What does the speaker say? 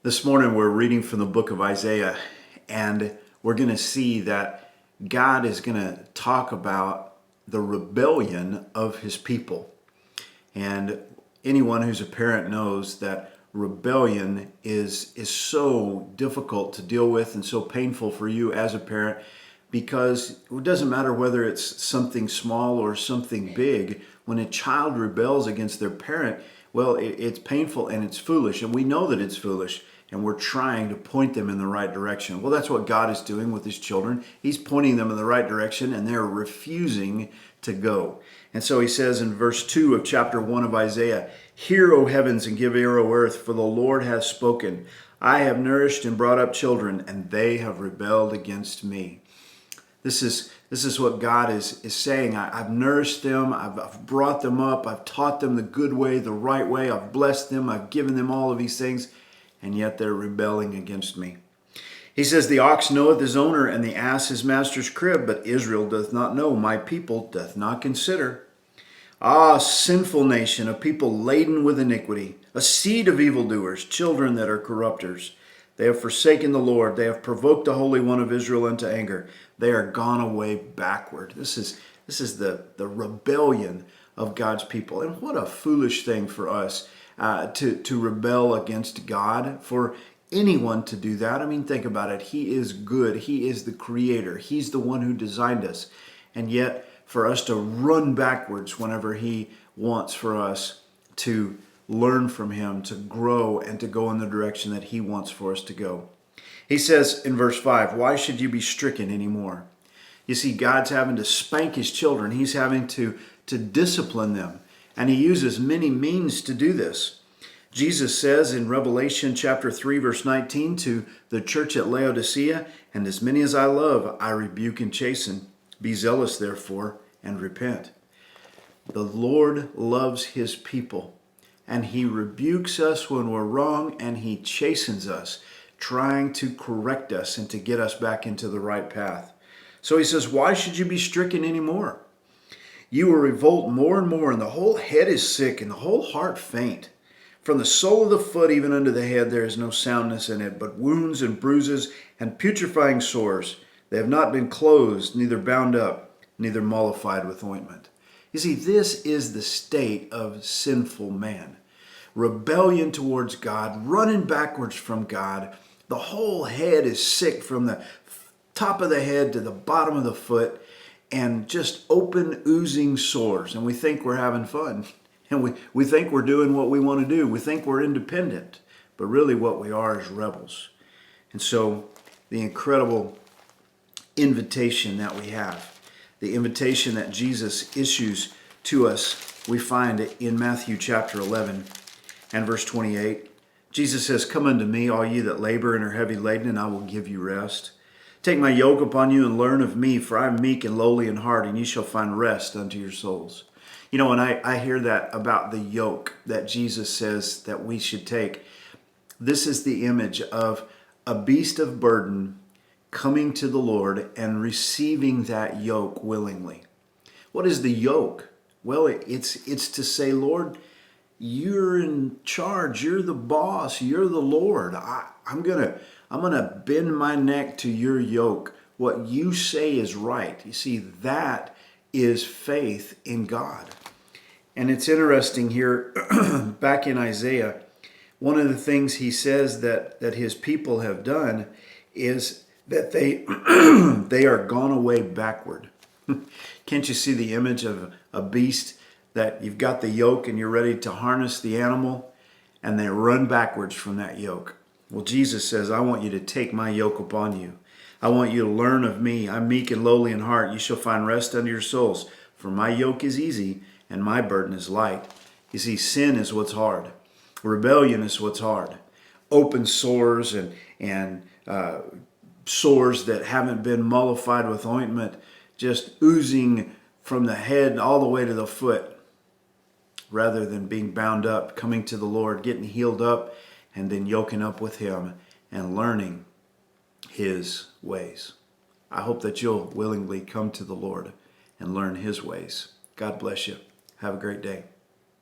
This morning we're reading from the book of Isaiah, and we're going to see that God is going to talk about the rebellion of his people. And anyone who's a parent knows that rebellion is so difficult to deal with and so painful for you as a parent, because it doesn't matter whether it's something small or something big. When a child rebels against their parent, well, it's painful and it's foolish, and we know that it's foolish, and we're trying to point them in the right direction. Well, that's what God is doing with his children. He's pointing them in the right direction, and they're refusing to go. And so he says in verse 2 of chapter 1 of Isaiah, "Hear, O heavens, and give ear, O earth, for the Lord has spoken. I have nourished and brought up children, and they have rebelled against me." This is what God is saying. I've nourished them. I've brought them up. I've taught them the good way, the right way. I've blessed them. I've given them all of these things, and yet they're rebelling against me. He says, "The ox knoweth his owner, and the ass his master's crib, but Israel doth not know, my people doth not consider. Ah, sinful nation, a people laden with iniquity, a seed of evildoers, children that are corrupters. They have forsaken the Lord. They have provoked the Holy One of Israel into anger. They are gone away backward." This is the rebellion of God's people. And what a foolish thing for us to rebel against God, for anyone to do that. I mean, think about it. He is good. He is the creator. He's the one who designed us. And yet, for us to run backwards whenever he wants for us to learn from him, to grow, and to go in the direction that he wants for us to go. He says in verse 5, "Why should you be stricken anymore?" You see, God's having to spank his children. He's having to discipline them. And he uses many means to do this. Jesus says in Revelation chapter 3, verse 19 to the church at Laodicea, "And as many as I love, I rebuke and chasten. Be zealous, therefore, and repent." The Lord loves his people, and he rebukes us when we're wrong, and he chastens us, trying to correct us and to get us back into the right path. So he says, "Why should you be stricken anymore? You will revolt more and more, and the whole head is sick, and the whole heart faint. From the sole of the foot even unto the head there is no soundness in it, but wounds and bruises and putrefying sores. They have not been closed, neither bound up, neither mollified with ointment." You see, this is the state of sinful man. Rebellion towards God, running backwards from God. The whole head is sick from the top of the head to the bottom of the foot, and just open, oozing sores. And we think we're having fun. And we think we're doing what we want to do. We think we're independent. But really what we are is rebels. And so the incredible invitation that we have, the invitation that Jesus issues to us, we find it in Matthew chapter 11 and verse 28. Jesus says, "Come unto me, all ye that labor and are heavy laden, and I will give you rest. Take my yoke upon you and learn of me, for I am meek and lowly in heart, and ye shall find rest unto your souls." You know, when I hear that about the yoke that Jesus says that we should take, this is the image of a beast of burden coming to the Lord and receiving that yoke willingly. What is the yoke? Well, it's to say, "Lord, you're in charge. You're the boss. You're the Lord. I'm gonna bend my neck to your yoke. What you say is right." You see, that is faith in God. And it's interesting here, back in Isaiah, one of the things he says that his people have done is that they they are gone away backward. Can't you see the image of a beast that you've got the yoke and you're ready to harness the animal, and they run backwards from that yoke? Well, Jesus says, "I want you to take my yoke upon you. I want you to learn of me. I'm meek and lowly in heart. You shall find rest unto your souls. For my yoke is easy and my burden is light." You see, sin is what's hard. Rebellion is what's hard. Open sores and sores that haven't been mollified with ointment, just oozing from the head all the way to the foot, rather than being bound up, coming to the Lord, getting healed up, and then yoking up with him and learning his ways. I hope that you'll willingly come to the Lord and learn his ways. God bless you. Have a great day.